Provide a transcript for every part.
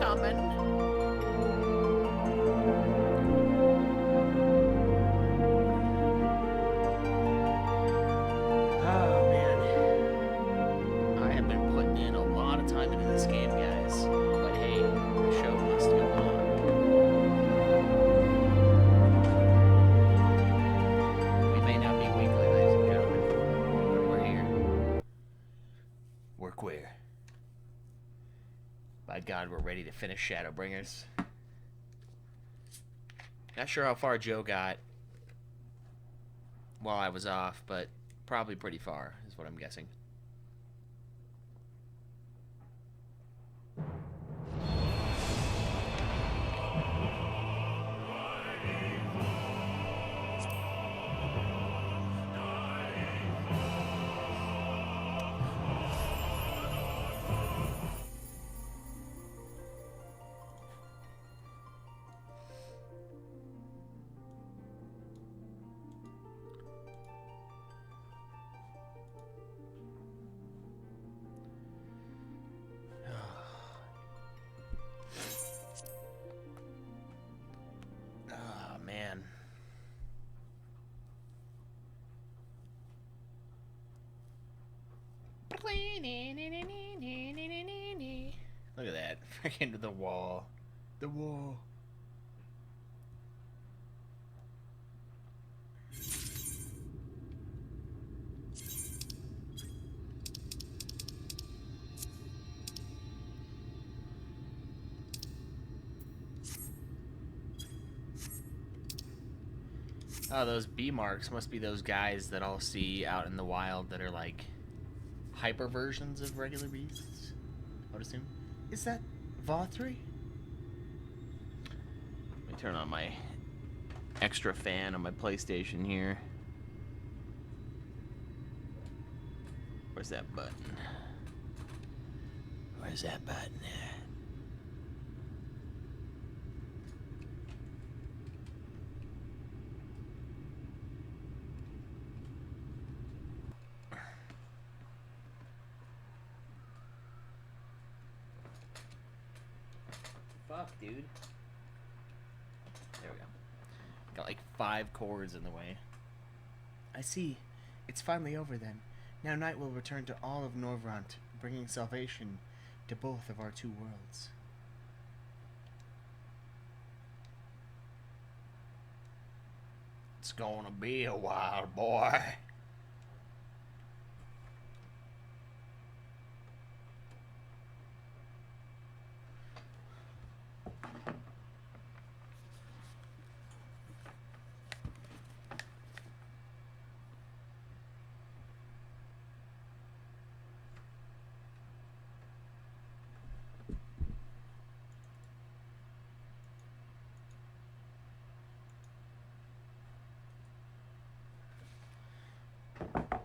coming. Oh, man. I have been putting in a lot of time into this game, guys. But hey, the show must go on. We may not be weekly, ladies and gentlemen, but we're here. We're queer. By God, we're ready to finish Shadowbringers. Not sure how far Joe got while I was off, but probably pretty far, is what I'm guessing. Oh, man. Look at that. Freaking the wall. The wall. Oh, those bee marks must be those guys that I'll see out in the wild that are like hyper versions of regular beasts, I would assume. Is that Vothri? Let me turn on my extra fan on my PlayStation here. Where's that button? Where's that button? Fuck, dude. There we go. Got like 5 cords in the way. I see. It's finally over then. Now night will return to all of Norvrant, bringing salvation to both of our 2 worlds. It's gonna be a while, boy.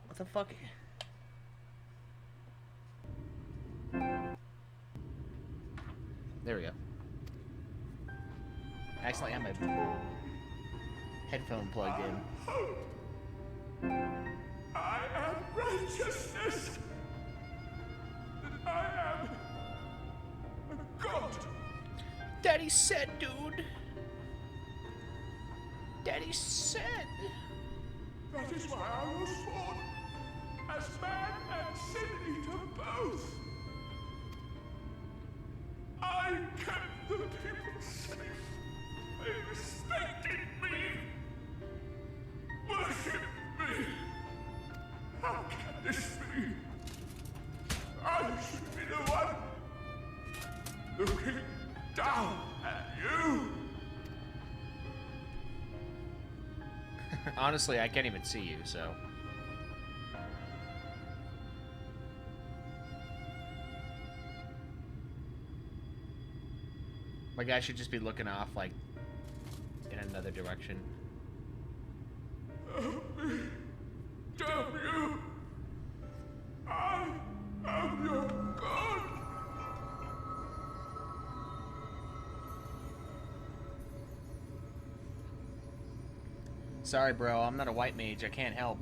What the fuck? There we go. Accidentally had my headphone plugged in. I am righteousness. I am a god. Daddy said, dude. Daddy said. That is why I was born. As man and sin eater both. I kept the people safe. They respected me. Worshipped me. How can this be? I should be the one looking down at you. Honestly, I can't even see you, so. My guy should just be looking off, like, in another direction. Help me. Damn you. I am your god. Sorry, bro, I'm not a white mage. I can't help.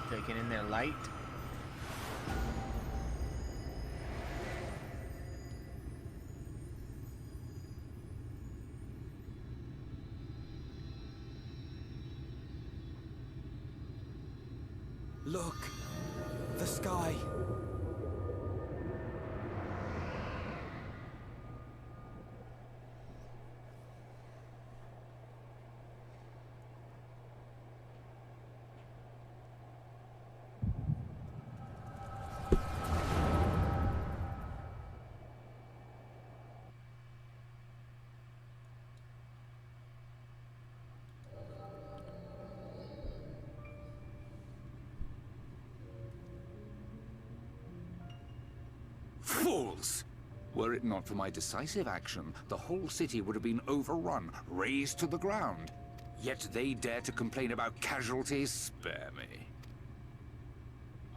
Taking in their light. Look, the sky. Fools! Were it not for my decisive action, the whole city would have been overrun, razed to the ground. Yet they dare to complain about casualties? Spare me.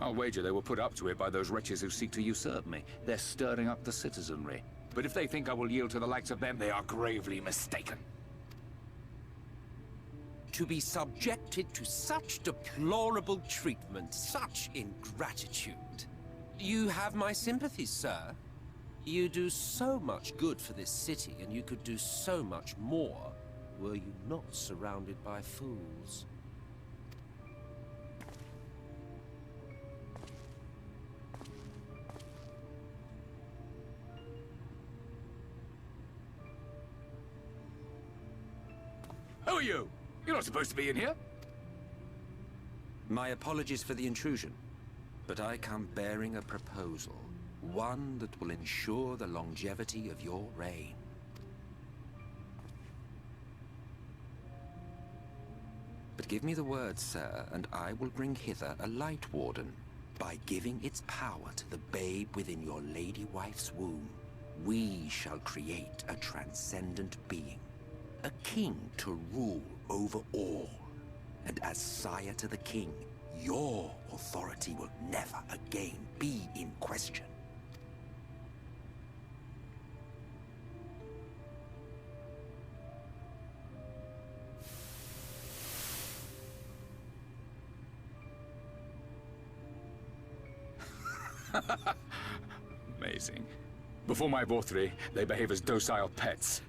I'll wager they were put up to it by those wretches who seek to usurp me. They're stirring up the citizenry. But if they think I will yield to the likes of them, they are gravely mistaken. To be subjected to such deplorable treatment, such ingratitude. You have my sympathies, sir. You do so much good for this city, and you could do so much more were you not surrounded by fools. Who are you? You're not supposed to be in here. My apologies for the intrusion, but I come bearing a proposal. One that will ensure the longevity of your reign. But give me the word, sir, and I will bring hither a Light Warden. By giving its power to the babe within your lady wife's womb, we shall create a transcendent being. A king to rule over all. And as sire to the king, your authority will never again be in question. Amazing. Before my Vorthri, they behave as docile pets.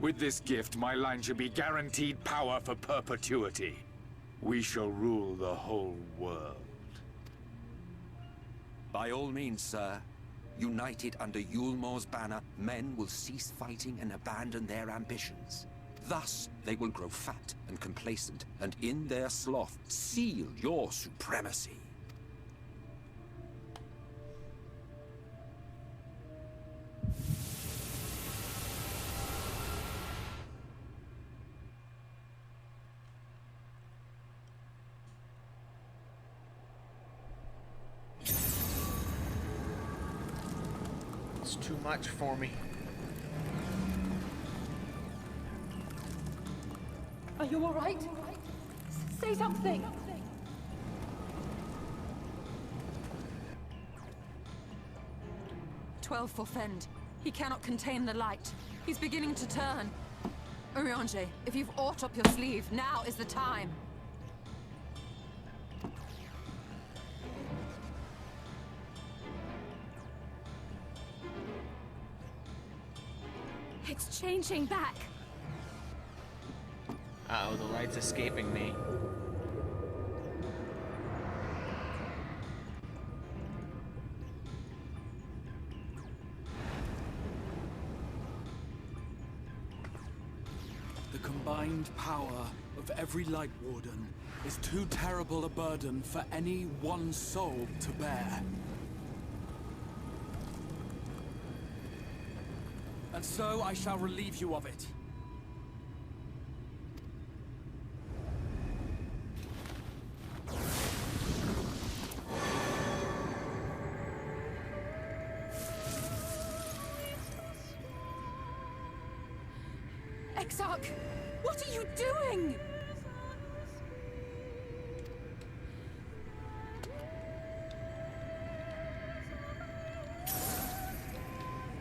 With this gift, my line shall be guaranteed power for perpetuity. We shall rule the whole world. By all means, sir. United under Yulmor's banner, men will cease fighting and abandon their ambitions. Thus, they will grow fat and complacent, and in their sloth, seal your supremacy. It's too much for me. Are you all right? Say something! "12 for Fend. He cannot contain the light. He's beginning to turn. Urianger, if you've aught up your sleeve, now is the time. It's changing back. Uh-oh, the light's escaping me. The combined power of every Light Warden is too terrible a burden for any one soul to bear. And so I shall relieve you of it. Exarch, what are you doing?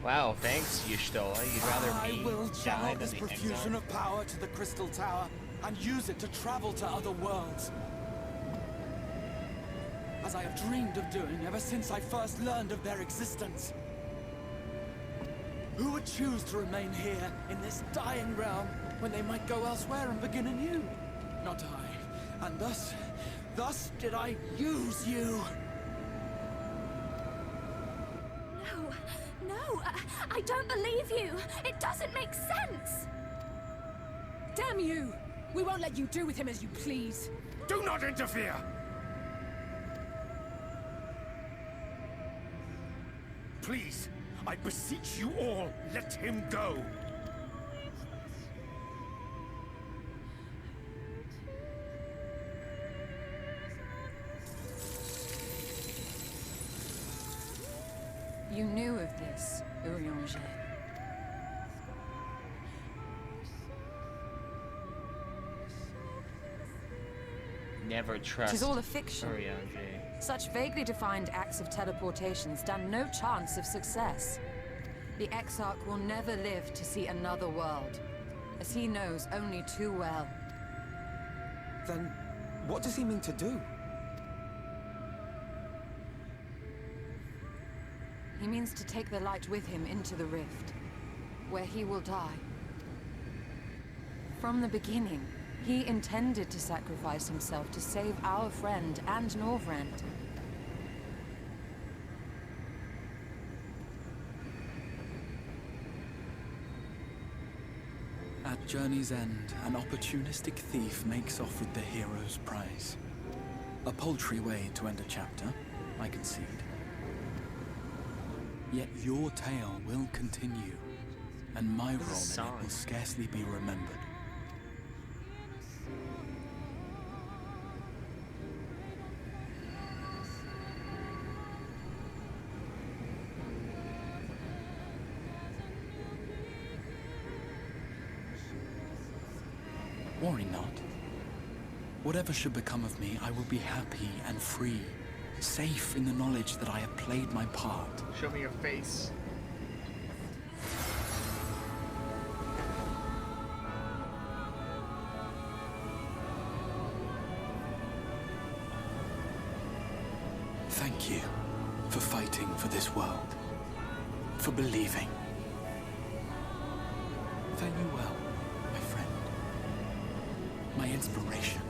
Wow, thanks, Y'shtola. You'd rather I me will die channel than this the profusion Exarch? of power to the Crystal Tower. and use it to travel to other worlds. As I have dreamed of doing ever since I first learned of their existence. Who would choose to remain here in this dying realm when they might go elsewhere and begin anew? Not I. And thus did I use you. No, I don't believe you. It doesn't make sense. Damn you! We won't let you do with him as you please. Do not interfere! Please, I beseech you all, let him go! You knew of this, Urianger. Never trust Tis all a fiction. Urianger. Such vaguely defined acts of teleportation stand no chance of success. The Exarch will never live to see another world, as he knows only too well. Then, what does he mean to do? He means to take the light with him into the Rift, where he will die. From the beginning, he intended to sacrifice himself to save our friend and Norvrent. At journey's end, an opportunistic thief makes off with the hero's prize. A paltry way to end a chapter, I concede. Yet your tale will continue, and my role in it will scarcely be remembered. Worry not. Whatever should become of me, I will be happy and free, safe in the knowledge that I have played my part. Show me your face. Thank you for fighting for this world, for believing. Fare you well, my friend. My inspiration.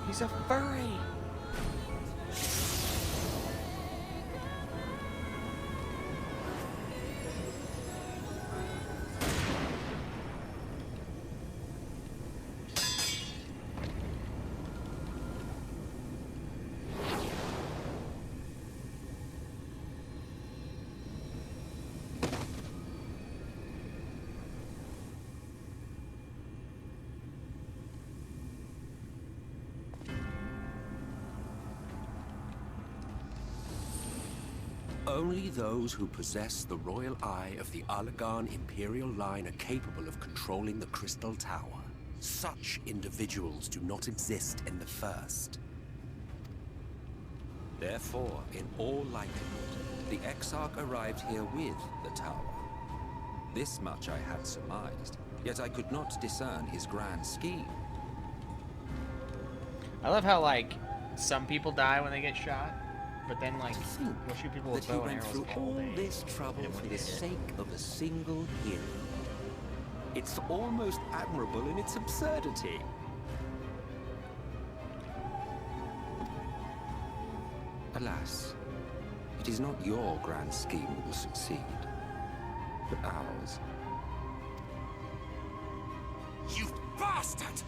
He's a furry. Only those who possess the royal eye of the Allagan Imperial line are capable of controlling the Crystal Tower. Such individuals do not exist in the First. Therefore, in all likelihood, the Exarch arrived here with the tower. This much I had surmised, yet I could not discern his grand scheme. I love how, like, some people die when they get shot, but then, like, Think you'll shoot people with that he bow and went arrows through all all day. this trouble and for when the he did. sake of a single hero. It's almost admirable in its absurdity. Alas, it is not your grand scheme that will succeed, but ours. You bastard!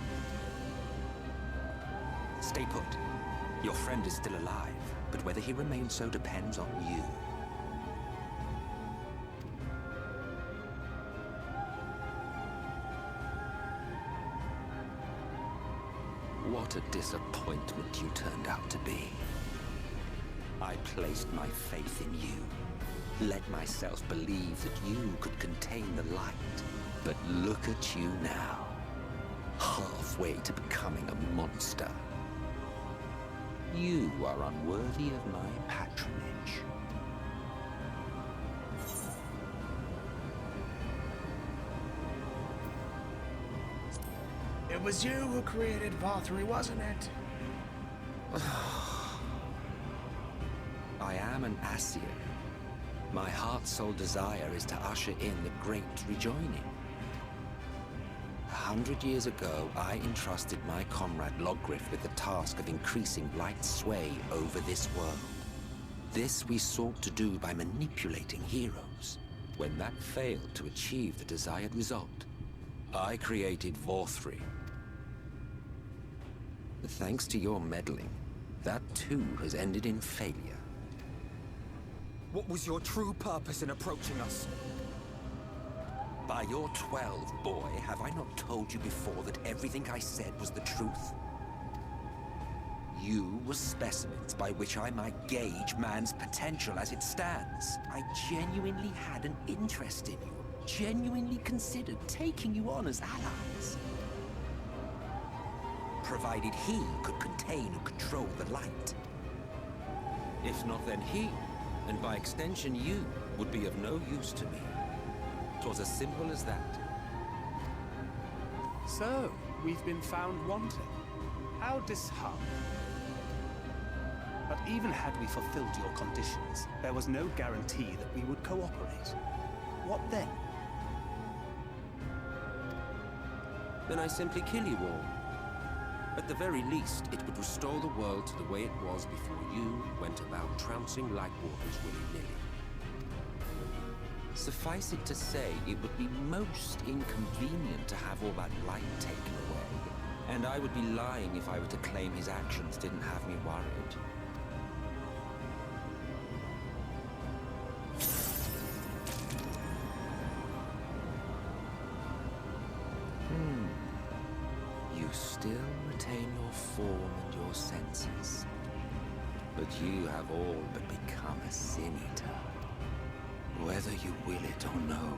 Stay put. Your friend is still alive, but whether he remains so depends on you. What a disappointment you turned out to be. I placed my faith in you. Let myself believe that you could contain the light. But look at you now. Halfway to becoming a monster. You are unworthy of my patronage. was you who created Valtteri, wasn't it? I am an Ascian. My heart's sole desire is to usher in the great rejoining. 100 years ago, I entrusted my comrade Logriff with the task of increasing light's sway over this world. This we sought to do by manipulating heroes. When that failed to achieve the desired result, I created Valtteri. Thanks to your meddling, that too has ended in failure. What was your true purpose in approaching us? By your 12, boy, have I not told you before that everything I said was the truth? You were specimens by which I might gauge man's potential as it stands. I genuinely had an interest in you, genuinely considered taking you on as allies. Provided he could contain and control the light. If not, then he, and by extension you, would be of no use to me. 'Twas as simple as that. So, we've been found wanting. How disheartening. But even had we fulfilled your conditions, there was no guarantee that we would cooperate. What then? Then I simply kill you all. At the very least, it would restore the world to the way it was before you went about trouncing Lightwalkers willy-nilly. Suffice it to say, it would be most inconvenient to have all that light taken away. And I would be lying if I were to claim his actions didn't have me worried. You still retain your form and your senses. But you have all but become a Sin Eater. Whether you will it or no,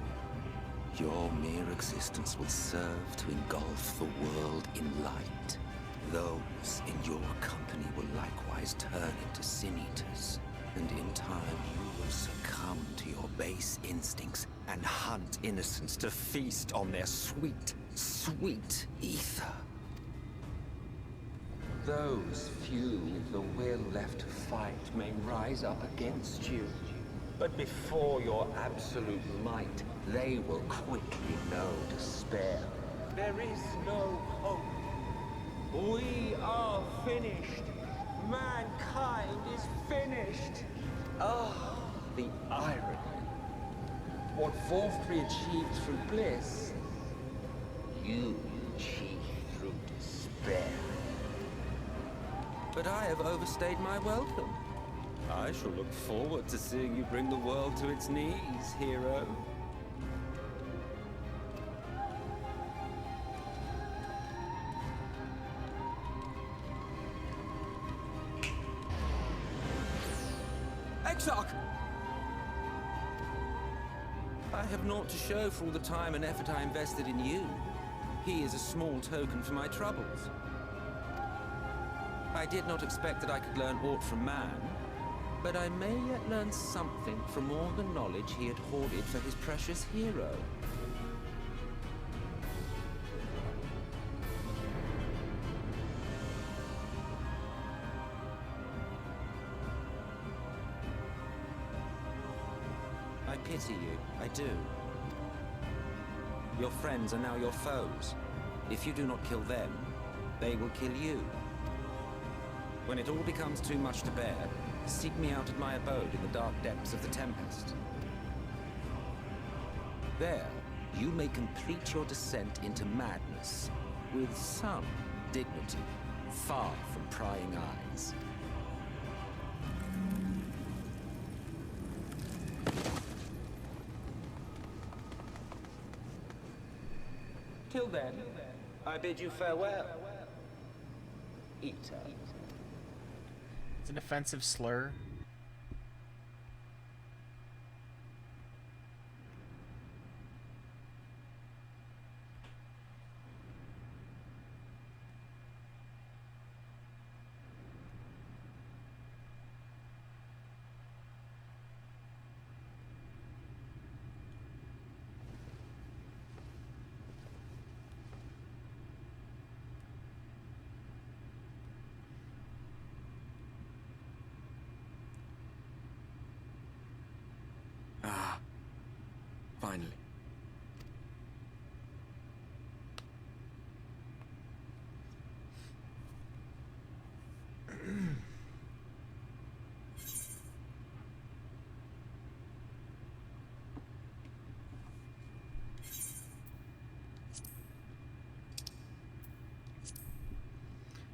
your mere existence will serve to engulf the world in light. Those in your company will likewise turn into Sin Eaters, and in time you will succumb to your base instincts and hunt innocents to feast on their sweet, sweet ether. Those few with the will left to fight may rise up against you. But before your absolute might, they will quickly know despair. There is no hope. We are finished. Mankind is finished. Ah, the irony. What Valtteri achieved through bliss, you achieved through despair. But I have overstayed my welcome. I shall look forward to seeing you bring the world to its knees, hero. Exarch! I have naught to show for all the time and effort I invested in you. He is a small token for my troubles. I did not expect that I could learn aught from man, but I may yet learn something from all the knowledge he had hoarded for his precious hero. I pity you, I do. Your friends are now your foes. If you do not kill them, they will kill you. When it all becomes too much to bear, seek me out at my abode in the dark depths of the Tempest. There, you may complete your descent into madness with some dignity, far from prying eyes. Till then, I bid you farewell, Eater. It's an offensive slur.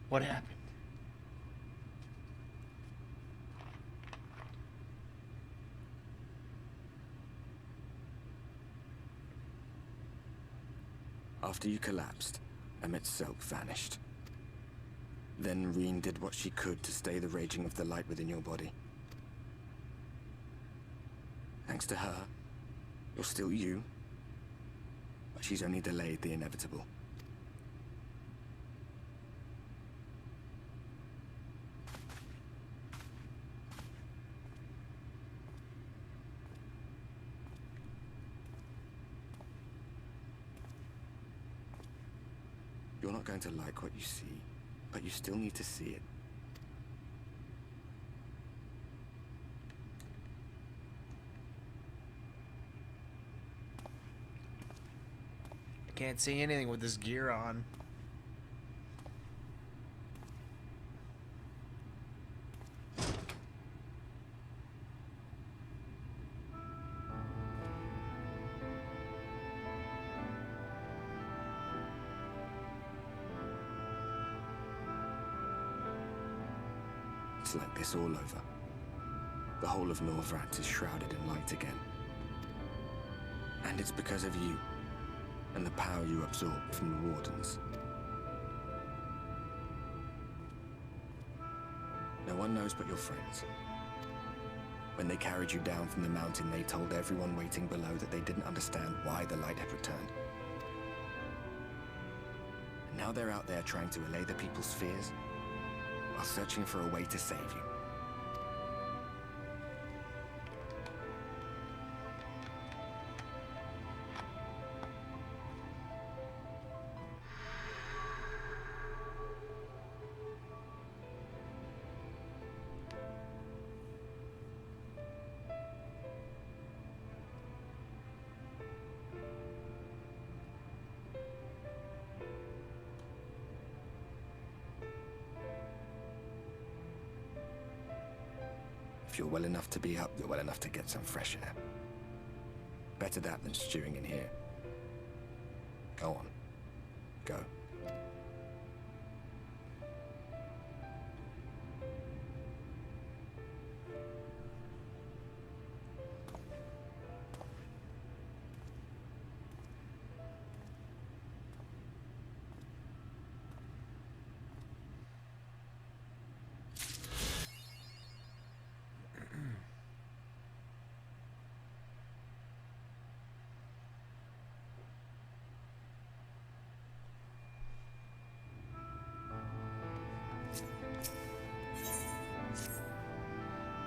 What happened? After you collapsed, Emet Selk vanished. Then Reen did what she could to stay the raging of the light within your body. Thanks to her, you're still you, but she's only delayed the inevitable. You're not going to like what you see, but you still need to see it. I can't see anything with this gear on. It's like this all over. The whole of Norvrandt is shrouded in light again. And it's because of you, and the power you absorbed from the Wardens. No one knows but your friends. When they carried you down from the mountain, they told everyone waiting below that they didn't understand why the light had returned. And now they're out there trying to allay the people's fears, while searching for a way to save you. If you're well enough to be up, you're well enough to get some fresh air. Better that than stewing in here. Go on. Go.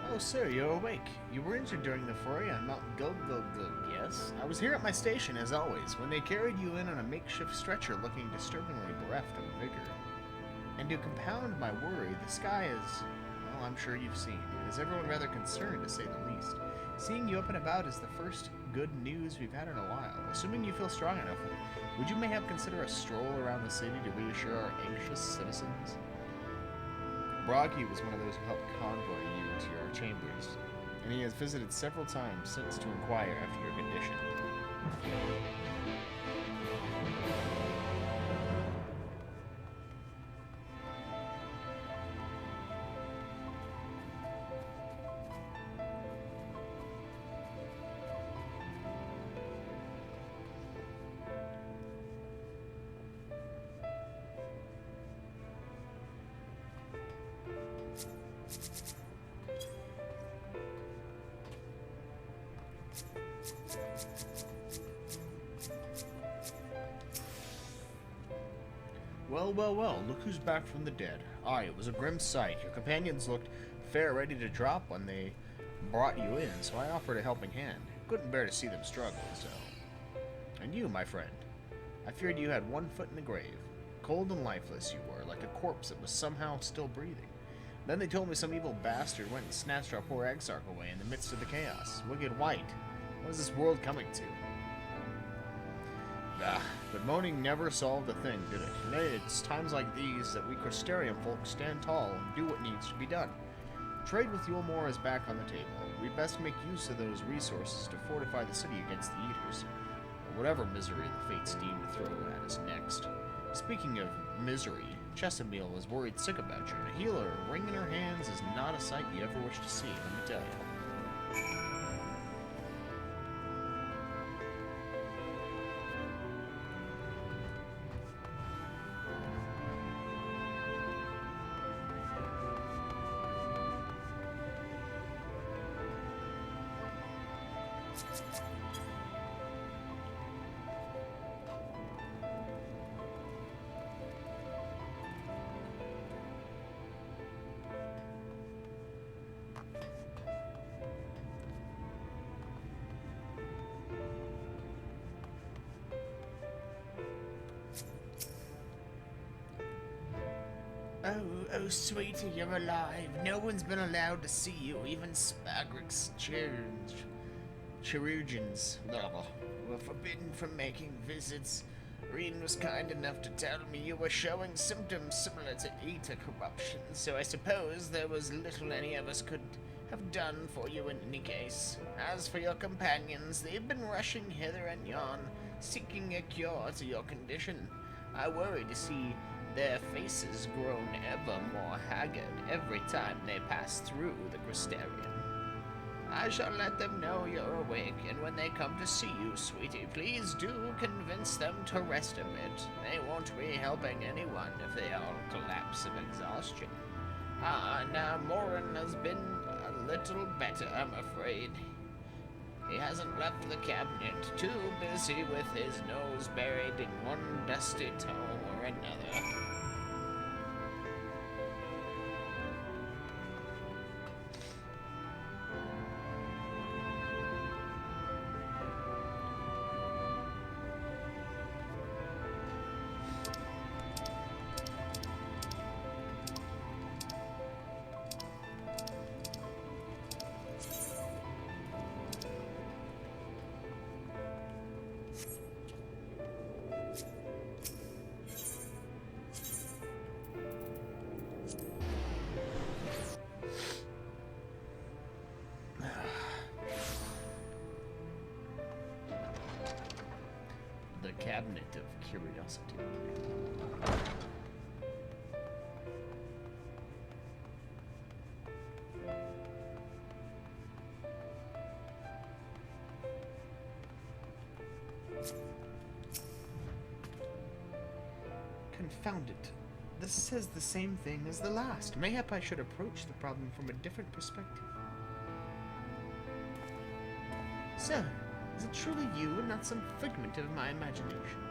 Oh, sir, you're awake. You were injured during the foray on Mount Gulgulg, yes? I was here at my station, as always, when they carried you in on a makeshift stretcher looking disturbingly bereft of vigor. And to compound my worry, the sky is, well, I'm sure you've seen. Is everyone rather concerned, to say the least? Seeing you up and about is the first good news we've had in a while. Assuming you feel strong enough, would you mayhap consider a stroll around the city to reassure our anxious citizens? Bragi was one of those who helped convoy you to your chambers, and he has visited several times since to inquire after your condition. Well, well, well, look who's back from the dead. Aye, it was a grim sight. Your companions looked fair ready to drop when they brought you in, so I offered a helping hand. Couldn't bear to see them struggle, so... And you, my friend, I feared you had one foot in the grave. Cold and lifeless you were, like a corpse that was somehow still breathing. Then they told me some evil bastard went and snatched our poor Exarch away in the midst of the chaos. Wicked White. What is this world coming to? but moaning never solved a thing, did it? And it's times like these that we Crystarium folk stand tall and do what needs to be done. Trade with Yulmore is back on the table. We best make use of those resources to fortify the city against the Eaters, or whatever misery the fates deem to throw at us next. Speaking of misery, Chesamil is worried sick about you. A healer wringing her hands is not a sight you ever wish to see, let me tell you. Oh, sweetie, you're alive. No one's been allowed to see you. Even Spagrix chirurgeons were forbidden from making visits. Reen was kind enough to tell me you were showing symptoms similar to Eater corruption, so I suppose there was little any of us could have done for you in any case. As for your companions, they've been rushing hither and yon, seeking a cure to your condition. I worry to see their faces grown ever more haggard every time they pass through the Crystarium. I shall let them know you're awake, and when they come to see you, sweetie, please do convince them to rest a bit. They won't be helping anyone if they all collapse of exhaustion. Now Morin has been a little better, I'm afraid. He hasn't left the cabinet, too busy with his nose buried in one dusty tome or another. Cabinet of Curiosity. Confound it. This says the same thing as the last. Mayhap I should approach the problem from a different perspective. Sir, is it truly you and not some figment of my imagination?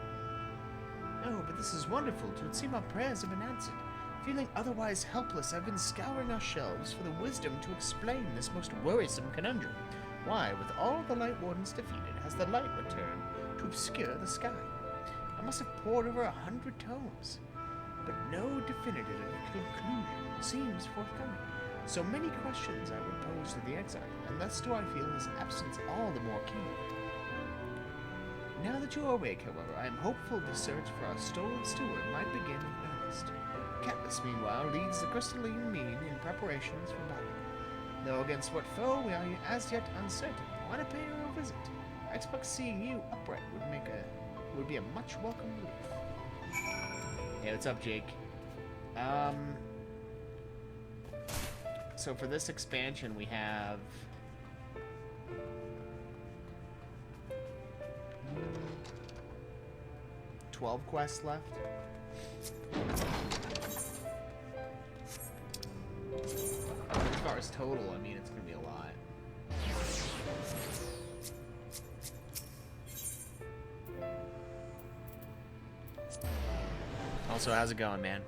Oh, but this is wonderful. It would seem our prayers have been answered. Feeling otherwise helpless, I've been scouring our shelves for the wisdom to explain this most worrisome conundrum. Why, with all the Light Wardens defeated, has the light returned to obscure the sky? I must have pored over 100 tomes, but no definitive conclusion seems forthcoming. So many questions I would pose to the exile, and thus do I feel his absence all the more keen. Now that you are awake, however, I am hopeful the search for our stolen steward might begin in earnest. Catelys, meanwhile, leads the crystalline mean in preparations for battle. Though against what foe we are as yet uncertain, why not pay her a visit? I expect seeing you upright would be a much welcome relief. Hey, what's up, Jake? So for this expansion, we have 12 quests left. As far as total, I mean, it's gonna be a lot. Also, how's it going, man?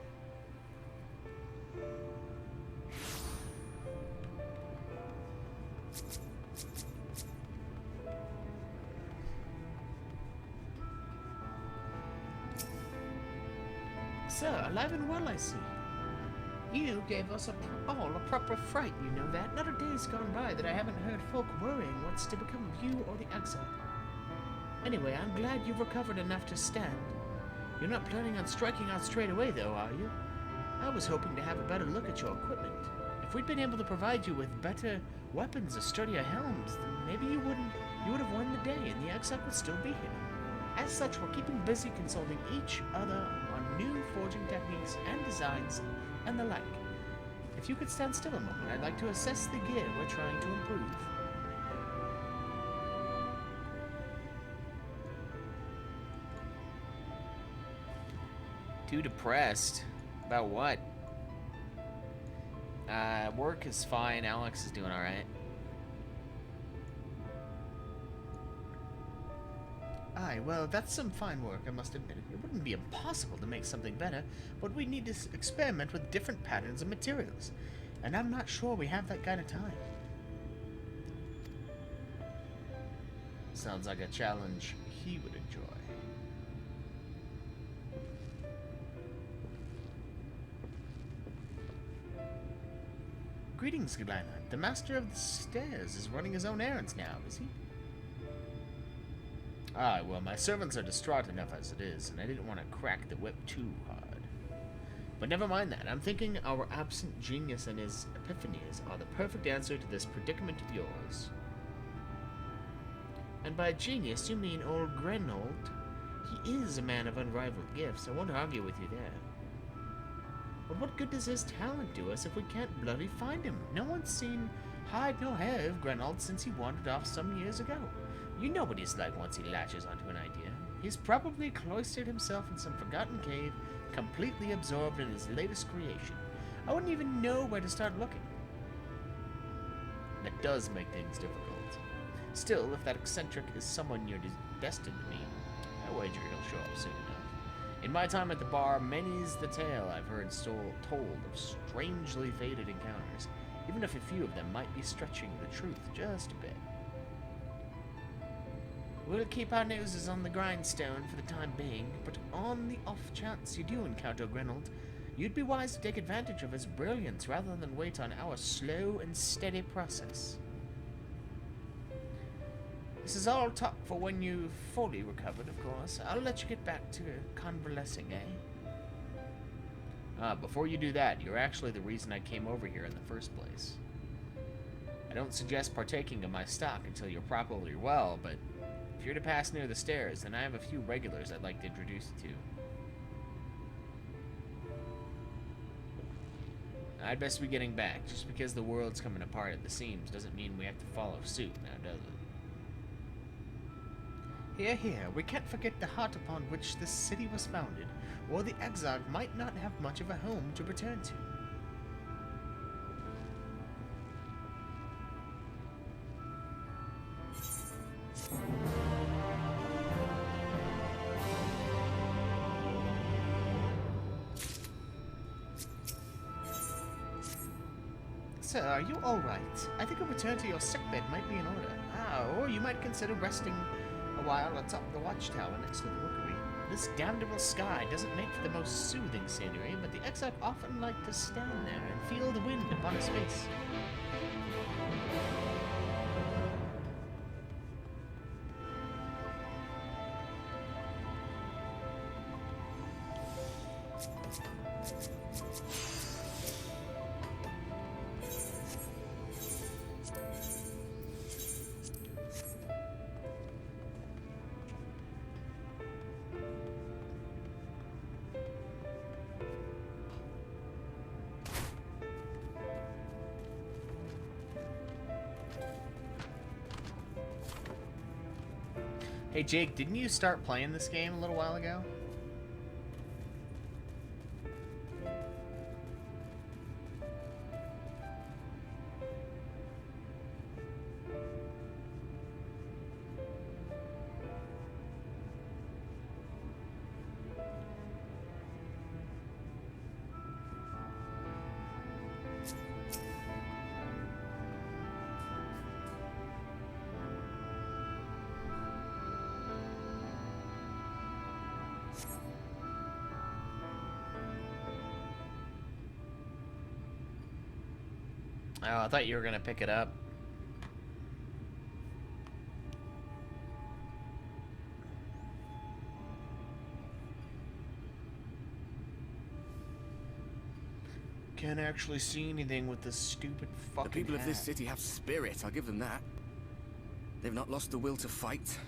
Sir, alive and well, I see. You gave us all a proper fright, you know that. Not a day's gone by that I haven't heard folk worrying what's to become of you or the exile. Anyway, I'm glad you've recovered enough to stand. You're not planning on striking out straight away, though, are you? I was hoping to have a better look at your equipment. If we'd been able to provide you with better weapons or sturdier helms, then maybe you would have won the day and the Exarch would still be here. As such, we're keeping busy consulting each other on new forging techniques and designs and the like. If you could stand still a moment, I'd like to assess the gear we're trying to improve. Too depressed? About what? Work is fine. Alex is doing alright. Aye, well, that's some fine work, I must admit. It wouldn't be impossible to make something better, but we need to experiment with different patterns and materials. And I'm not sure we have that kind of time. Sounds like a challenge he would enjoy. Greetings, Glenna. The Master of the Stairs is running his own errands now, is he? Ah, well, my servants are distraught enough as it is, and I didn't want to crack the whip too hard. But never mind that. I'm thinking our absent genius and his epiphanies are the perfect answer to this predicament of yours. And by genius, you mean old Grenold? He is a man of unrivaled gifts. I won't argue with you there. But what good does his talent do us if we can't bloody find him? No one's seen hide nor hair of Grenold since he wandered off some years ago. You know what he's like once he latches onto an idea. He's probably cloistered himself in some forgotten cave, completely absorbed in his latest creation. I wouldn't even know where to start looking. That does make things difficult. Still, if that eccentric is someone you're destined to meet, I wager he'll show up soon enough. In my time at the bar, many's the tale I've heard told of strangely fated encounters, even if a few of them might be stretching the truth just a bit. We'll keep our noses on the grindstone for the time being, but on the off chance you do encounter Grenold, you'd be wise to take advantage of his brilliance rather than wait on our slow and steady process. This is all talk for when you've fully recovered, of course. I'll let you get back to convalescing, eh? Before you do that, you're actually the reason I came over here in the first place. I don't suggest partaking of my stock until you're properly well, but if you're to pass near the stairs, then I have a few regulars I'd like to introduce you to. I'd best be getting back. Just because the world's coming apart at the seams doesn't mean we have to follow suit, now does it? Here, here, we can't forget the heart upon which this city was founded, or the Exarch might not have much of a home to return to. Sir, are you all right? I think a return to your sickbed might be in order. Or you might consider resting a while atop the watchtower next to the rookery. This damnable sky doesn't make for the most soothing scenery, but the Exarch often like to stand there and feel the wind upon his face. Hey Jake, didn't you start playing this game a little while ago? Oh, I thought you were gonna pick it up. Can't actually see anything with this stupid fucking The people of this hat. city have spirit, I'll give them that. They've not lost the will to fight.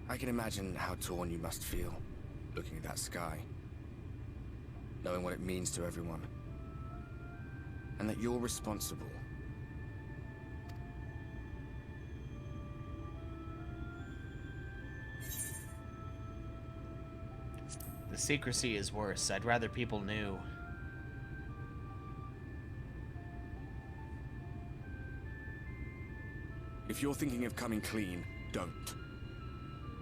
I can imagine how torn you must feel, looking at that sky. Knowing what it means to everyone. And that you're responsible. The secrecy is worse. I'd rather people knew. If you're thinking of coming clean, don't.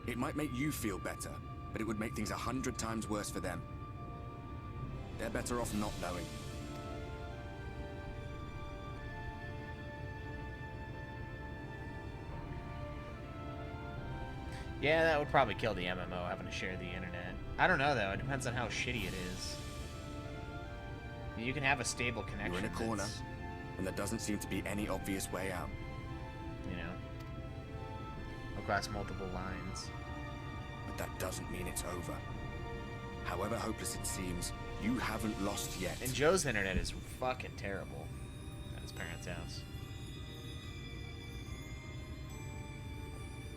It might make you feel better, but it would make things 100 times worse for them. They're better off not knowing. Yeah, that would probably kill the MMO, having to share the internet. I don't know, though. It depends on how shitty it is. You can have a stable connection. You're in a corner, that's, and there doesn't seem to be any obvious way out. you know, across multiple lines. But that doesn't mean it's over. However hopeless it seems, you haven't lost yet. And Joe's internet is fucking terrible at his parents' house.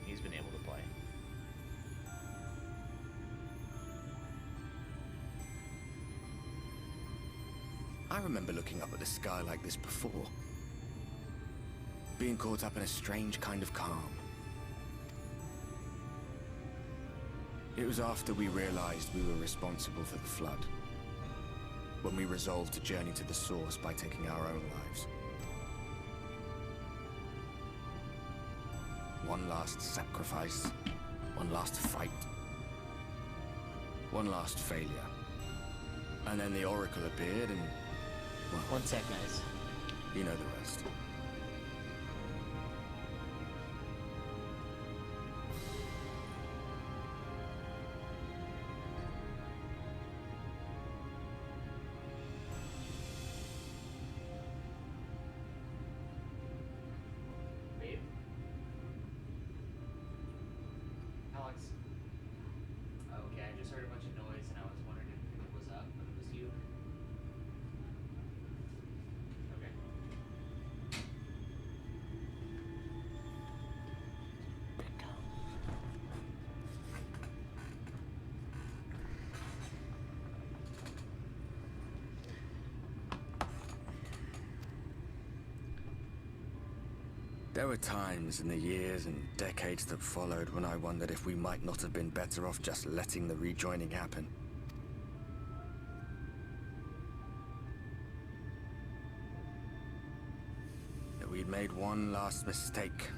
He's been able to play. I remember looking up at the sky like this before. Being caught up in a strange kind of calm. It was after we realized we were responsible for the flood. When we resolved to journey to the source by taking our own lives. One last sacrifice. One last fight. One last failure. And then the Oracle appeared and... well, One sec, guys. you know the rest. Babe? Alex? Okay, I just heard a bunch of noise and I was wondering if it was up, but it was you. Okay. There were times in the years and decades that followed when I wondered if we might not have been better off just letting the rejoining happen. That we'd made one last mistake.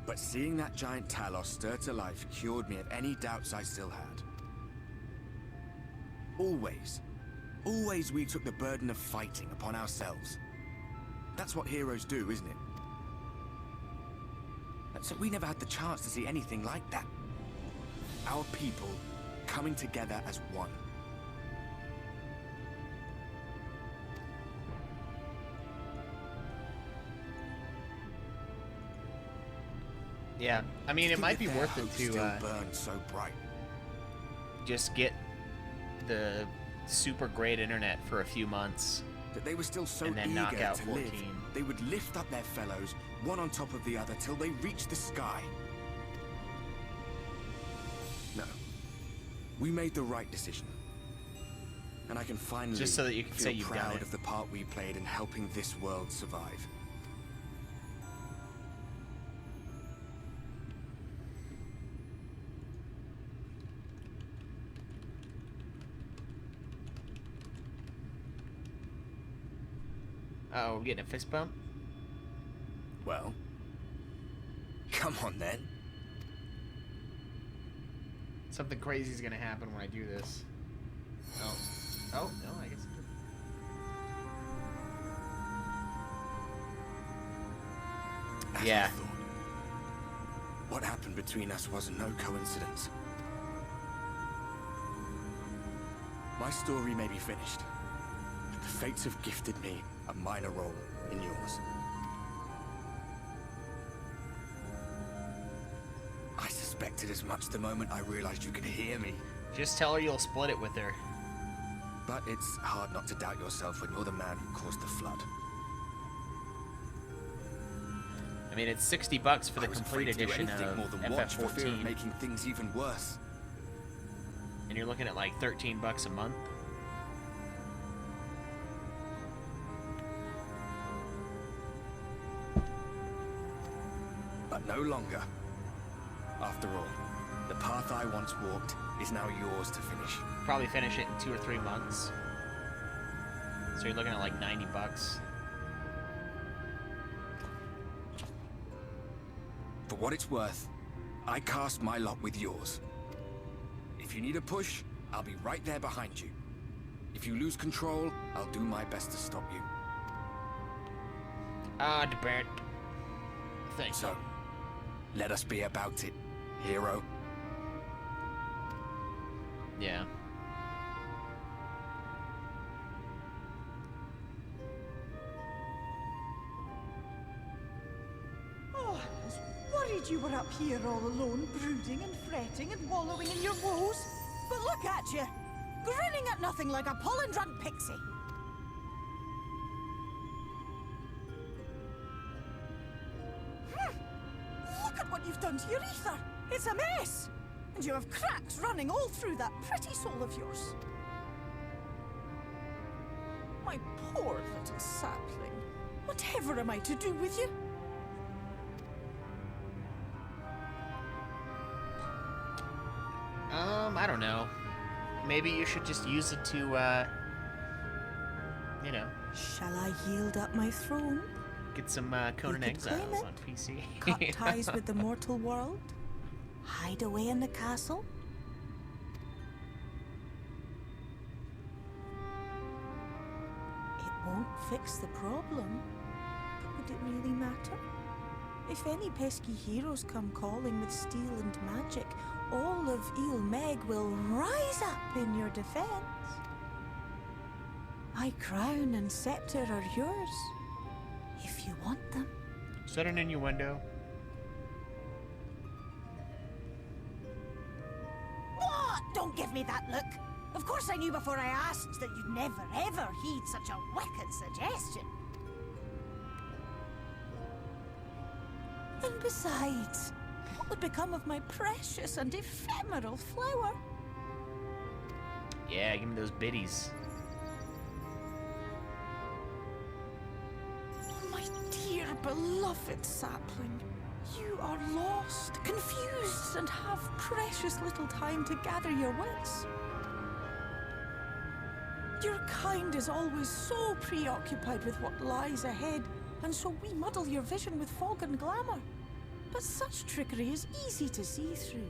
But seeing that giant Talos stir to life cured me of any doubts I still had. Always we took the burden of fighting upon ourselves. That's what heroes do, isn't it? So we never had the chance to see anything like that. Our people coming together as one. Yeah, I mean, it might be worth it to still burn so bright. just get the super great internet for a few months. That they were still so And then eager knock out to 14. live, they would lift up their fellows, one on top of the other, till they reached the sky. No. We made the right decision. And I can finally Just so that you can feel say you've done proud it. of the part we played in helping this world survive. Oh, we're getting a fist bump? Well, come on then. Something crazy is gonna happen when I do this. Oh. Oh, no, I guess it did. As Yeah. I thought. What happened between us was no coincidence. My story may be finished, but the fates have gifted me a minor role in yours. I suspected as much the moment I realized you could hear me. Just tell her you'll split it with her. But it's hard not to doubt yourself when you're the man who caused the flood. I mean, it's $60 for the I was complete afraid to do edition anything of more than watch for fear of FF14, making things even worse. and you're looking at like $13 a month. But no longer. After all, the path I once walked is now yours to finish. Probably finish it in 2 or 3 months. So you're looking at like $90. For what it's worth, I cast my lot with yours. If you need a push, I'll be right there behind you. If you lose control, I'll do my best to stop you. Ah, Debert. Thanks. So, let us be about it, hero. Yeah. Oh, I was worried you were up here all alone, brooding and fretting and wallowing in your woes. But look at you, grinning at nothing like a pollen-drunk pixie. Look at what you've done to your ether. It's a mess. And you have cracks running all through that pretty soul of yours. My poor little sapling. Whatever am I to do with you? I don't know. Maybe you should just use it to, you know, Shall I yield up my throne? get some Conan You could claim Exiles it. on PC. Cut ties with the mortal world? Hide away in the castle? It won't fix the problem, but would it really matter? If any pesky heroes come calling with steel and magic, all of Il Meg will rise up in your defense. My crown and scepter are yours, if you want them. Is that an innuendo? What? Don't give me that look. Of course I knew before I asked that you'd never ever heed such a wicked suggestion. And besides, what would become of my precious and ephemeral flower? Yeah, give me those biddies. My dear beloved sapling, you are lost, confused, and have precious little time to gather your wits. Your kind is always so preoccupied with what lies ahead, and so we muddle your vision with fog and glamour. But such trickery is easy to see through.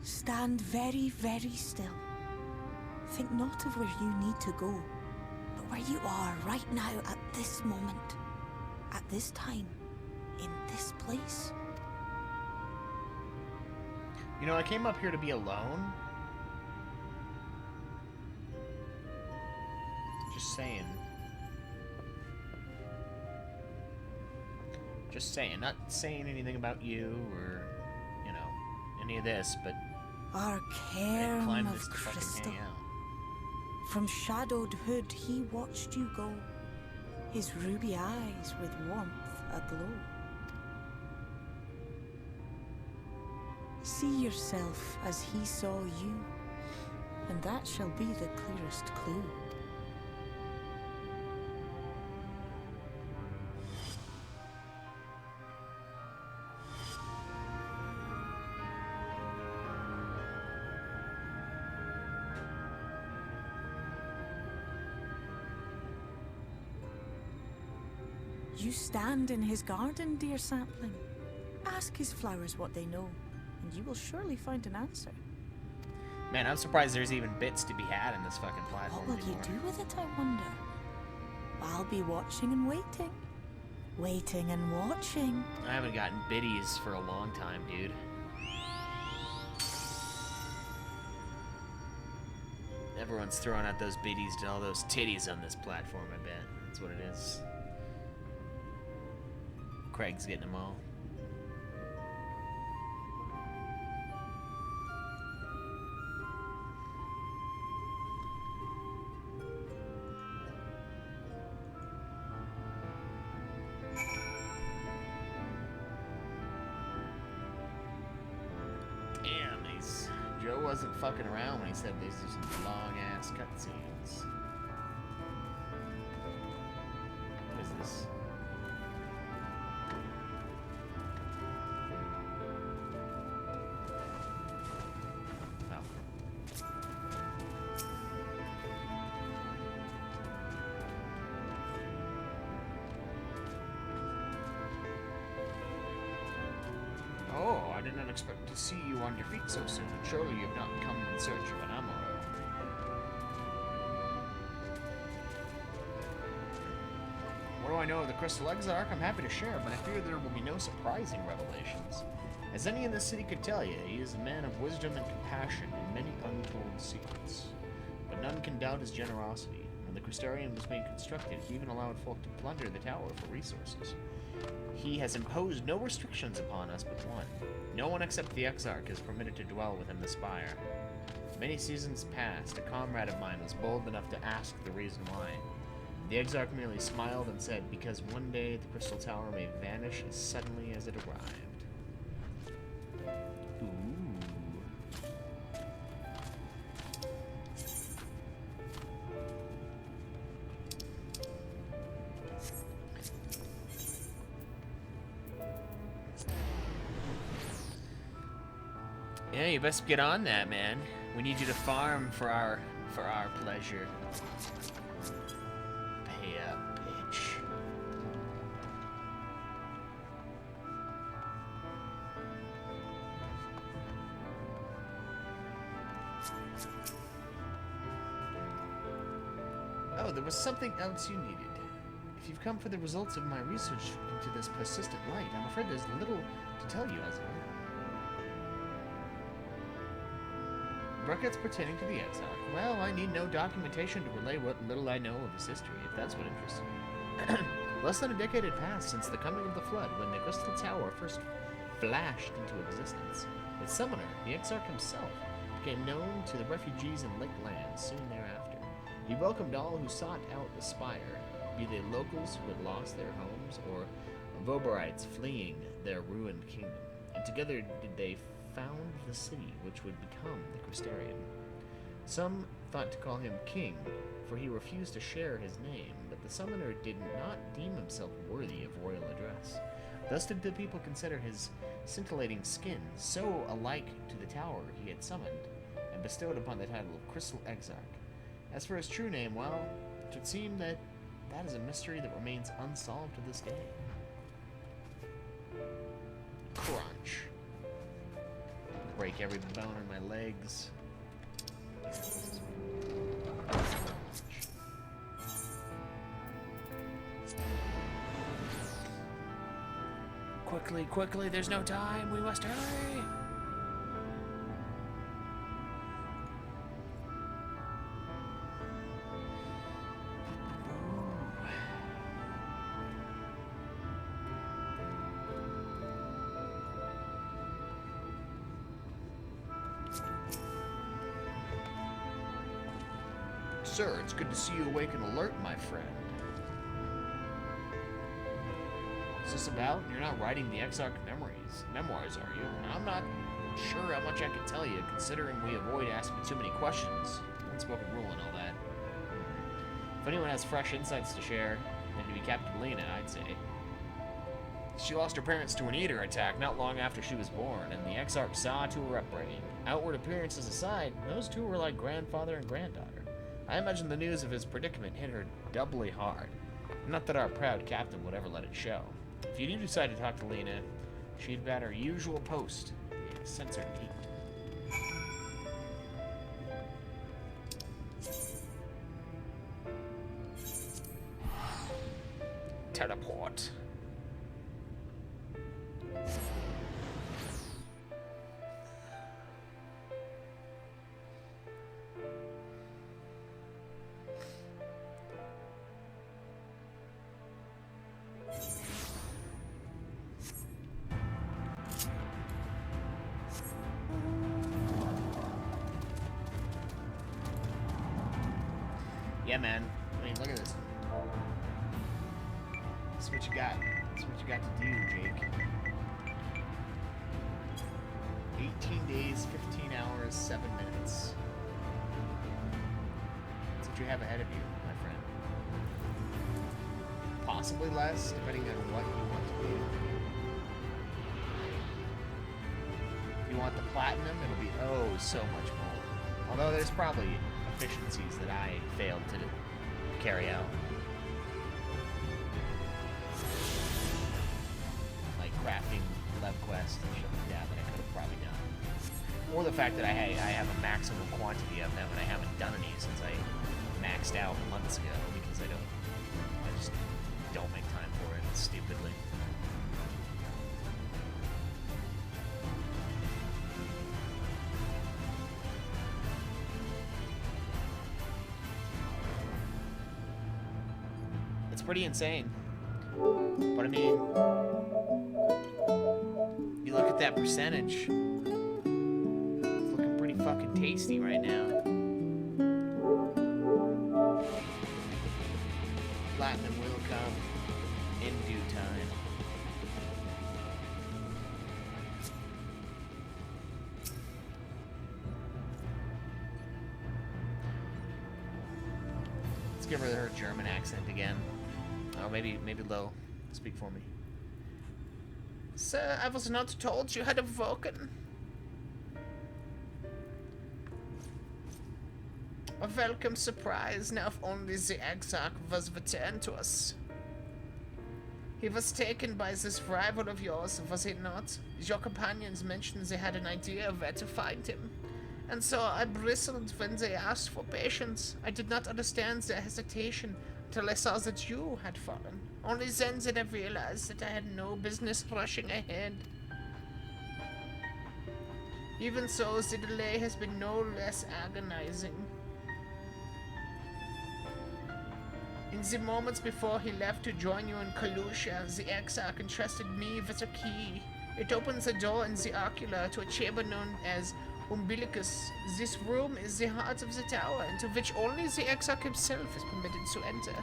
Stand very, very still. Think not of where you need to go, but where you are right now at this moment, at this time, in this place. You know, I came up here to be alone. Just saying. Just saying. Not saying anything about you or, you know, any of this, but Our I cairn climbed of this to fucking crystal. hang out. From shadowed hood he watched you go, his ruby eyes with warmth aglow. See yourself as he saw you, and that shall be the clearest clue. You stand in his garden, dear sapling. Ask his flowers what they know, and you will surely find an answer. Man, I'm surprised there's even bits to be had in this fucking platform What will you anymore. do with it, I wonder? I'll be watching and waiting. Waiting and watching. I haven't gotten biddies for a long time, dude. Everyone's throwing out those biddies to all those titties on this platform, I bet. That's what it is. Craig's getting them all. Joe wasn't fucking around when he said these are some long-ass cutscenes. What is this? Oh, I did not expect to see you on your feet so soon. Surely you have not come in search of an Amuro. What do I know of the Crystal Exarch? I'm happy to share, but I fear there will be no surprising revelations. As any in this city could tell you, he is a man of wisdom and compassion and many untold secrets. But none can doubt his generosity. When the Crystarium was being constructed, he even allowed folk to plunder the tower for resources. He has imposed no restrictions upon us but one. No one except the Exarch is permitted to dwell within the spire. Many seasons past, a comrade of mine was bold enough to ask the reason why. The Exarch merely smiled and said, because one day the Crystal Tower may vanish as suddenly as it arrived. Ooh. Yeah, you best get on that, man. We need you to farm for our pleasure. Pay up, bitch. Oh, there was something else you needed. If you've come for the results of my research into this persistent light, I'm afraid there's little to tell you as of yet. Records pertaining to the Exarch. Well, I need no documentation to relay what little I know of his history, if that's what interests you. Less than a decade had passed since the coming of the Flood, when the Crystal Tower first flashed into existence. Its summoner, the Exarch himself, became known to the refugees in Lake Lands soon thereafter. He welcomed all who sought out the spire, be they locals who had lost their homes, or Voborites fleeing their ruined kingdom. And together did they found the city which would become the Crystarium. Some thought to call him king, for he refused to share his name, but the summoner did not deem himself worthy of royal address. Thus did the people consider his scintillating skin so alike to the tower he had summoned, and bestowed upon the title of Crystal Exarch. As for his true name, well, it would seem that that is a mystery that remains unsolved to this day. Crunch. Break every bone in my legs. Quickly, quickly, there's no time, we must hurry! Sir, it's good to see you awake and alert, my friend. What's this about? You're not writing the Exarch memoirs, are you? I'm not sure how much I can tell you, considering we avoid asking too many questions. Unspoken rule and all that. If anyone has fresh insights to share, then to be Captain Lena, I'd say. She lost her parents to an Eater attack not long after she was born, and the Exarch saw to her upbringing. Outward appearances aside, those two were like grandfather and granddaughter. I imagine the news of his predicament hit her doubly hard. Not that our proud captain would ever let it show. If you do decide to talk to Lena, she'd be at her usual post, the censored peak. Teleport. Yeah, man. I mean, look at this. That's what you got. That's what you got to do, Jake. 18 days, 15 hours, 7 minutes. That's what you have ahead of you, my friend. Possibly less, depending on what you want to do. If you want the platinum, it'll be oh so much more. Although there's probably efficiencies that I failed to carry out. Like crafting LevQuest and shit like that I could have probably done. Or the fact that I have a maximum quantity of them and I haven't done any since I maxed out months ago because I just don't make time for it, stupidly. It's pretty insane. But I mean, you look at that percentage, it's looking pretty fucking tasty right now. Platinum will come in due time. Let's give her German accent again. Oh, maybe Lo, speak for me. Sir, I was not told you had a Vulcan. A welcome surprise, now if only the Exarch was returned to us. He was taken by this rival of yours, was he not? Your companions mentioned they had an idea of where to find him. And so I bristled when they asked for patience. I did not understand their hesitation until I saw that you had fallen. Only then did I realize that I had no business rushing ahead. Even so, the delay has been no less agonizing. In the moments before he left to join you in Kalusha, the Exarch entrusted me with a key. It opens the door in the ocular to a chamber known as Umbilicus. This room is the heart of the tower, into which only the Exarch himself is permitted to enter.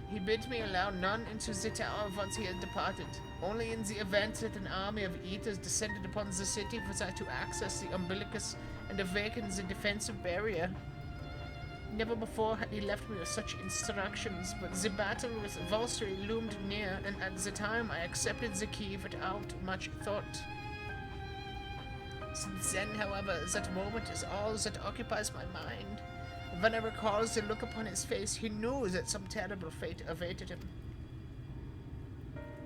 He bid me allow none into the tower once he had departed. Only in the event that an army of eaters descended upon the city was I to access the Umbilicus and awaken the defensive barrier. Never before had he left me with such instructions, but the battle with Volstry loomed near, and at the time I accepted the key without much thought. Since then, however, that moment is all that occupies my mind. When I recall the look upon his face, he knew that some terrible fate awaited him.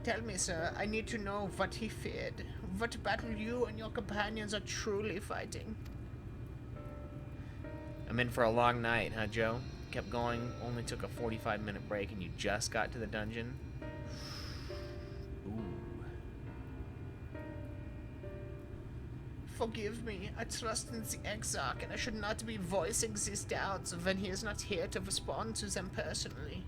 Tell me, sir, I need to know what he feared, what battle you and your companions are truly fighting. I'm in for a long night, huh, Joe? Kept going, only took a 45-minute break, and you just got to the dungeon? Ooh. Forgive me, I trust in the Exarch, and I should not be voicing these doubts when he is not here to respond to them personally.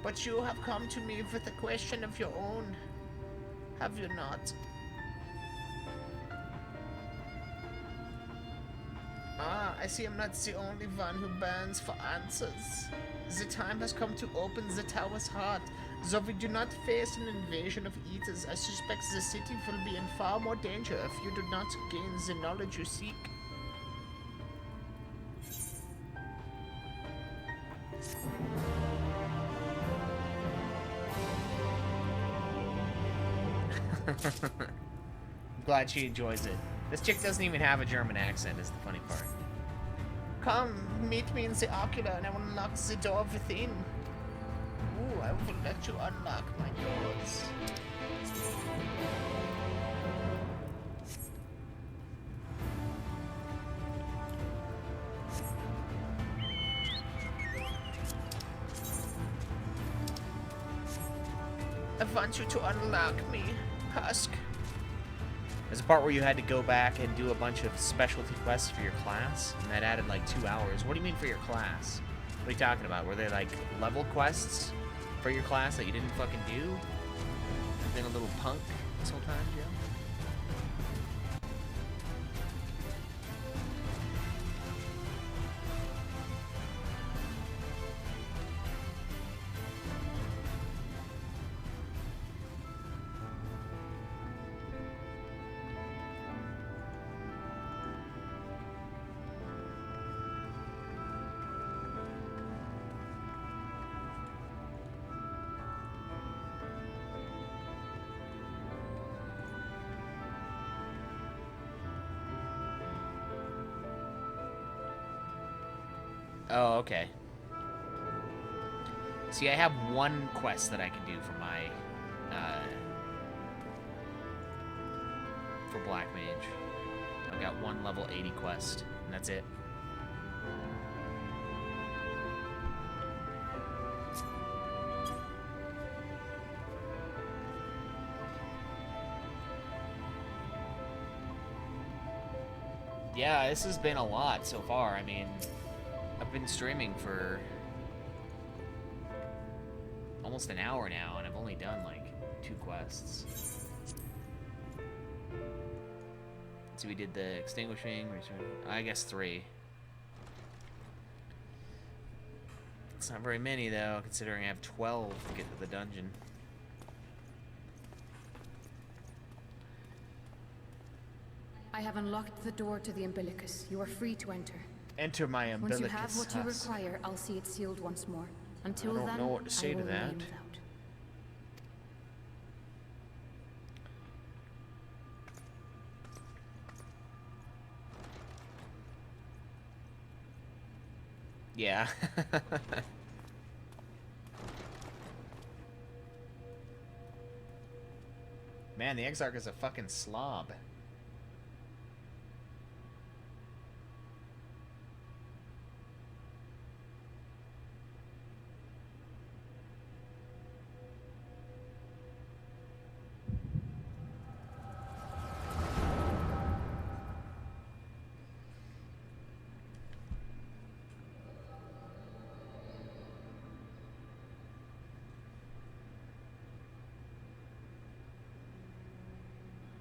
But you have come to me with a question of your own, have you not? Ah, I see I'm not the only one who burns for answers. The time has come to open the tower's heart. Though we do not face an invasion of eaters, I suspect the city will be in far more danger if you do not gain the knowledge you seek. I'm glad she enjoys it. This chick doesn't even have a German accent, is the funny part. Come, meet me in the ocular and I will unlock the door within. Ooh, I will let you unlock my doors. I want you to unlock me, Husk. There's a part where you had to go back and do a bunch of specialty quests for your class, and that added like 2 hours. What do you mean for your class? What are you talking about? Were they like level quests for your class that you didn't fucking do? You've been a little punk this whole time, Joe? Oh, okay. See, I have one quest that I can do for my, for Black Mage. I've got one level 80 quest, and that's it. Yeah, this has been a lot so far. I mean, I've been streaming for almost an hour now, and I've only done like 2 quests. So we did the extinguishing, I guess 3. It's not very many though, considering I have 12 to get to the dungeon. I have unlocked the door to the umbilicus. You are free to enter. Enter my umbilicus. Once you have what you require, I'll see it sealed once more. Until then, I don't know what to say to that. Yeah. Man, the Exarch is a fucking slob.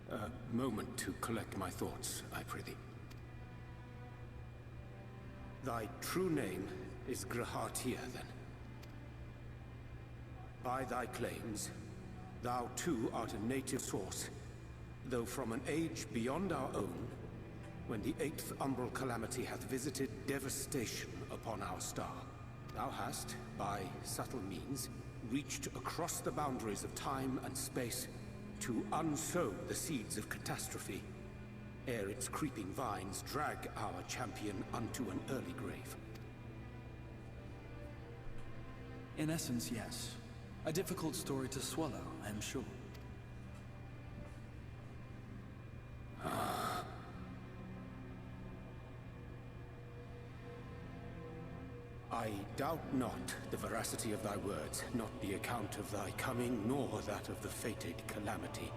A moment to collect my thoughts, I prithee. Thy true name is Grahatir, then. By thy claims, thou too art a native source, though from an age beyond our own, when the 8th umbral calamity hath visited devastation upon our star. Thou hast, by subtle means, reached across the boundaries of time and space to unsow the seeds of catastrophe, ere its creeping vines drag our champion unto an early grave. In essence, yes. A difficult story to swallow, I am sure. I doubt not the veracity of thy words, not the account of thy coming, nor that of the fated calamity.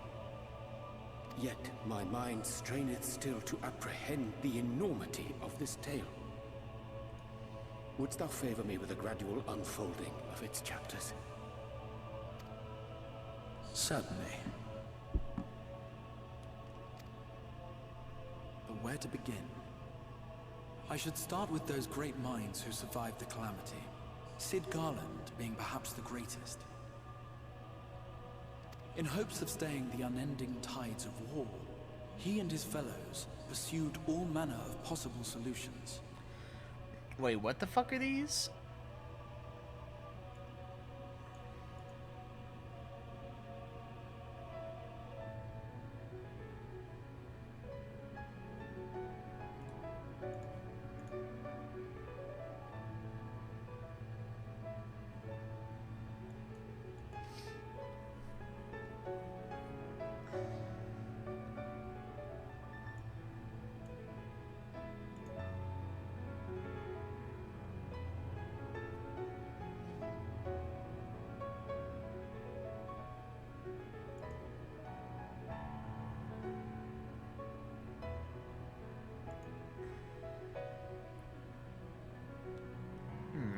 Yet my mind straineth still to apprehend the enormity of this tale. Wouldst thou favor me with a gradual unfolding of its chapters? Certainly. But where to begin? I should start with those great minds who survived the calamity. Sid Garland being perhaps the greatest. In hopes of staying the unending tides of war, he and his fellows pursued all manner of possible solutions. Wait, what the fuck are these?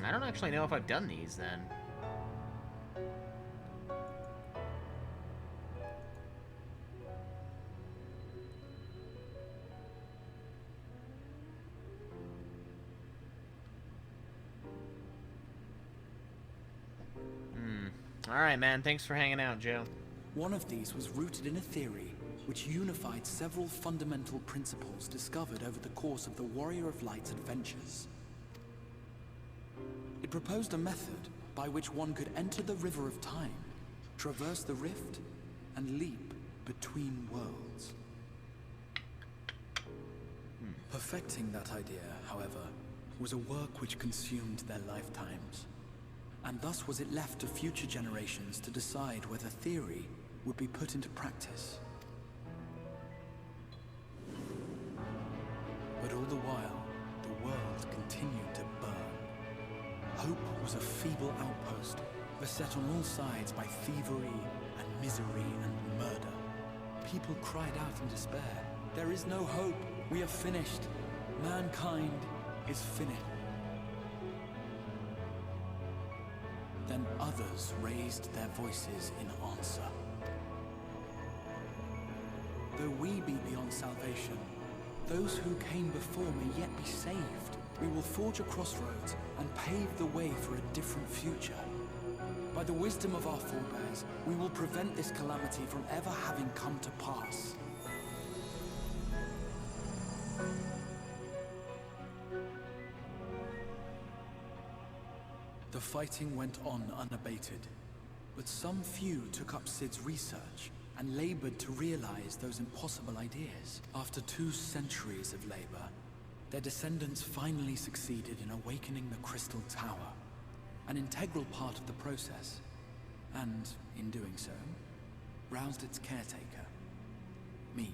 I don't actually know if I've done these then. Alright, man. Thanks for hanging out, Joe. One of these was rooted in a theory which unified several fundamental principles discovered over the course of the Warrior of Light's adventures. It proposed a method by which one could enter the River of Time, traverse the rift, and leap between worlds. Perfecting that idea, however, was a work which consumed their lifetimes, and thus was it left to future generations to decide whether theory would be put into practice. But all the while, the world continued to burn. Hope was a feeble outpost, beset on all sides by thievery and misery and murder. People cried out in despair. There is no hope. We are finished. Mankind is finished. Then others raised their voices in answer. Though we be beyond salvation, those who came before may yet be saved. We will forge a crossroads and pave the way for a different future. By the wisdom of our forebears, we will prevent this calamity from ever having come to pass. The fighting went on unabated, but some few took up Cid's research and labored to realize those impossible ideas. After 2 centuries of labor, their descendants finally succeeded in awakening the Crystal Tower, an integral part of the process, and, in doing so, roused its caretaker, me.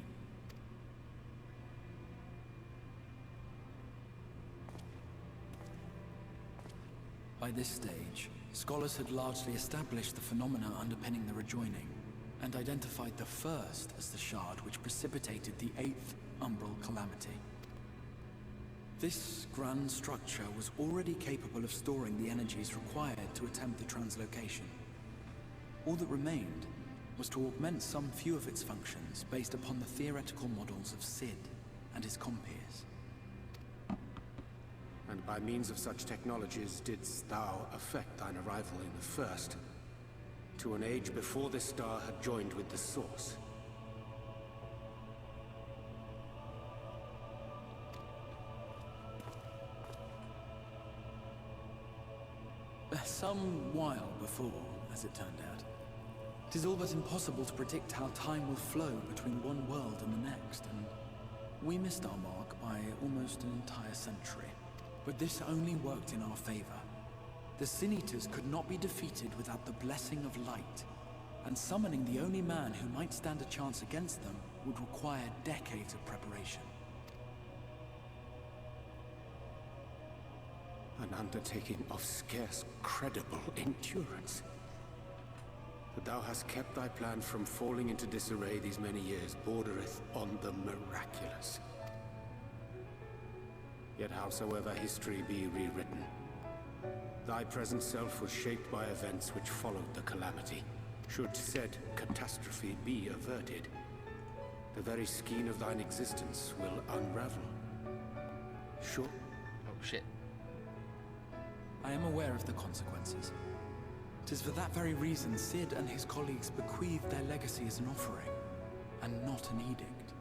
By this stage, scholars had largely established the phenomena underpinning the rejoining, and identified the first as the shard which precipitated the 8th Umbral Calamity. This grand structure was already capable of storing the energies required to attempt the translocation. All that remained was to augment some few of its functions based upon the theoretical models of Cid and his compeers. And by means of such technologies didst thou effect thine arrival in the First, to an age before this star had joined with the Source. Some while before, as it turned out. 'Tis all but impossible to predict how time will flow between one world and the next, and we missed our mark by almost an entire century. But this only worked in our favor. The Sin Eaters could not be defeated without the blessing of light, and summoning the only man who might stand a chance against them would require decades of preparation. An undertaking of scarce credible endurance. That thou hast kept thy plan from falling into disarray these many years bordereth on the miraculous. Yet howsoever history be rewritten, thy present self was shaped by events which followed the calamity. Should said catastrophe be averted, the very skein of thine existence will unravel. Sure. Oh shit. I am aware of the consequences. 'Tis for that very reason Cid and his colleagues bequeathed their legacy as an offering, and not an edict.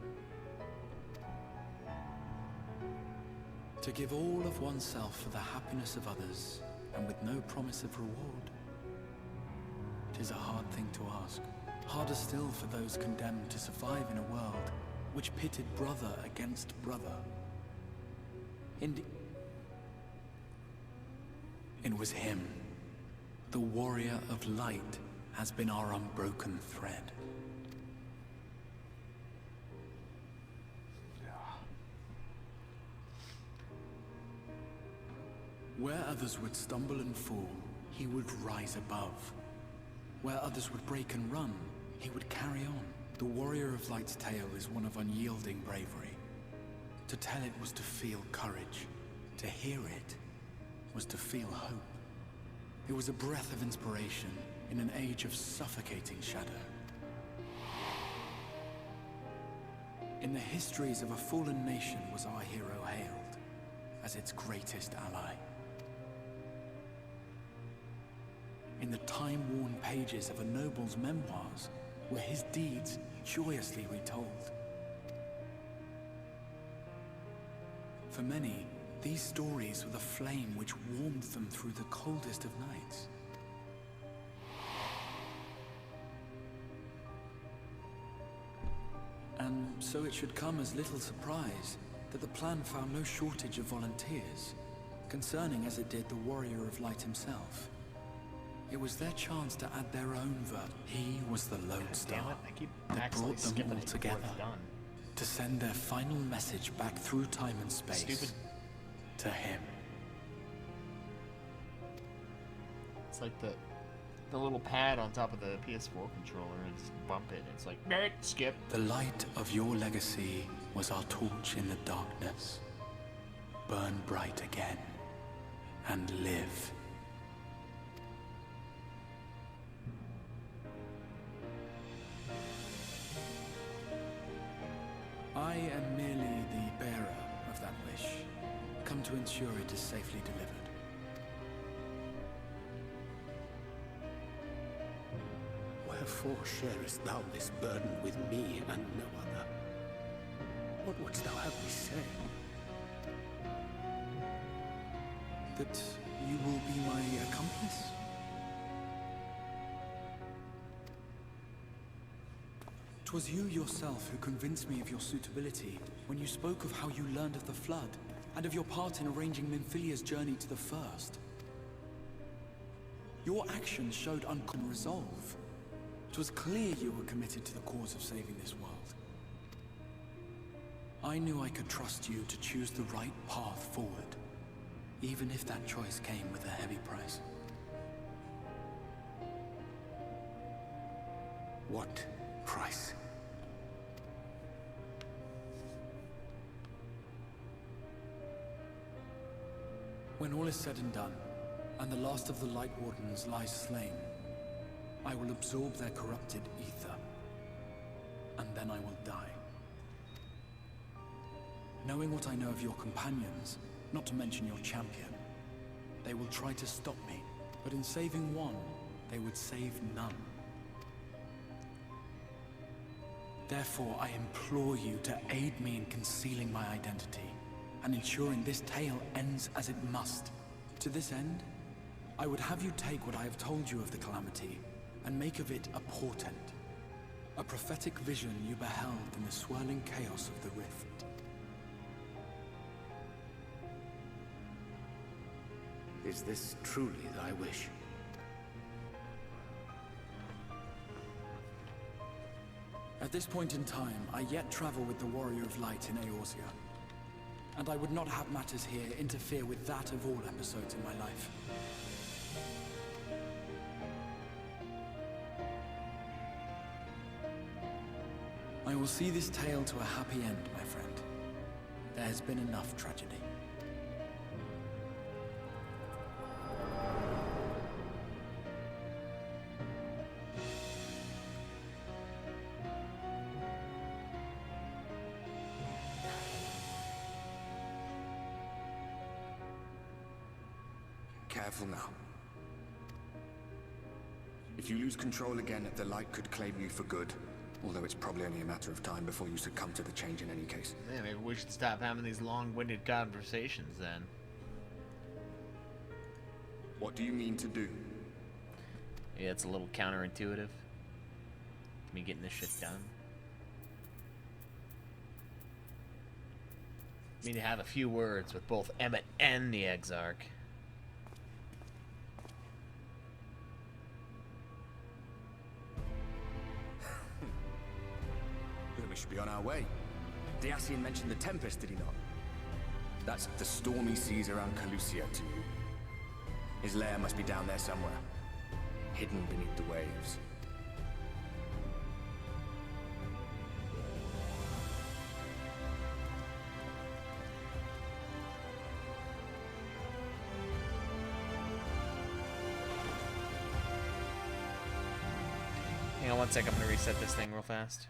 To give all of oneself for the happiness of others, and with no promise of reward. 'Tis a hard thing to ask. Harder still for those condemned to survive in a world which pitted brother against brother. It was him. The warrior of light has been our unbroken thread. Where others would stumble and fall, he would rise above. Where others would break and run, he would carry on. The warrior of light's tale is one of unyielding bravery. To tell it was to feel courage. To hear it was to feel hope. It was a breath of inspiration in an age of suffocating shadow. In the histories of a fallen nation was our hero hailed as its greatest ally. In the time-worn pages of a noble's memoirs were his deeds joyously retold. For many, these stories were the flame which warmed them through the coldest of nights. And so it should come as little surprise that the plan found no shortage of volunteers. concerning as it did the Warrior of Light himself. It was their chance to add their own He was the lodestar that brought them all together, to send their final message back through time and space to him. It's like the little pad on top of the PS4 controller, and just bump it, and it's like, skip. The light of your legacy was our torch in the darkness. Burn bright again, and live. I am merely the bearer of that wish, come to ensure it is safely delivered. Wherefore sharest thou this burden with me and no other? What wouldst thou have me say? That you will be my accomplice? 'Twas you yourself who convinced me of your suitability when you spoke of how you learned of the Flood, and of your part in arranging Minfilia's journey to the First. Your actions showed uncommon resolve. 'Twas clear you were committed to the cause of saving this world. I knew I could trust you to choose the right path forward, even if that choice came with a heavy price. What price? When all is said and done, and the last of the Light Wardens lies slain, I will absorb their corrupted ether, and then I will die. Knowing what I know of your companions, not to mention your champion, they will try to stop me, but in saving one, they would save none. Therefore, I implore you to aid me in concealing my identity, and ensuring this tale ends as it must. To this end, I would have you take what I have told you of the Calamity, and make of it a portent. A prophetic vision you beheld in the swirling chaos of the Rift. Is this truly thy wish? At this point in time, I yet travel with the Warrior of Light in Eorzea, and I would not have matters here interfere with that of all episodes in my life. I will see this tale to a happy end, my friend. There has been enough tragedy. Careful now. If you lose control again, the Light could claim you for good. Although it's probably only a matter of time before you succumb to the change in any case. Yeah, maybe we should stop having these long-winded conversations then. What do you mean to do? Yeah, it's a little counterintuitive. Me getting this shit done. Me to have a few words with both Emmett and the Exarch. We should be on our way. Dacian mentioned the Tempest, did he not? That's the stormy seas around Calusia to you. His lair must be down there somewhere, hidden beneath the waves. Hang on one sec, I'm gonna reset this thing real fast.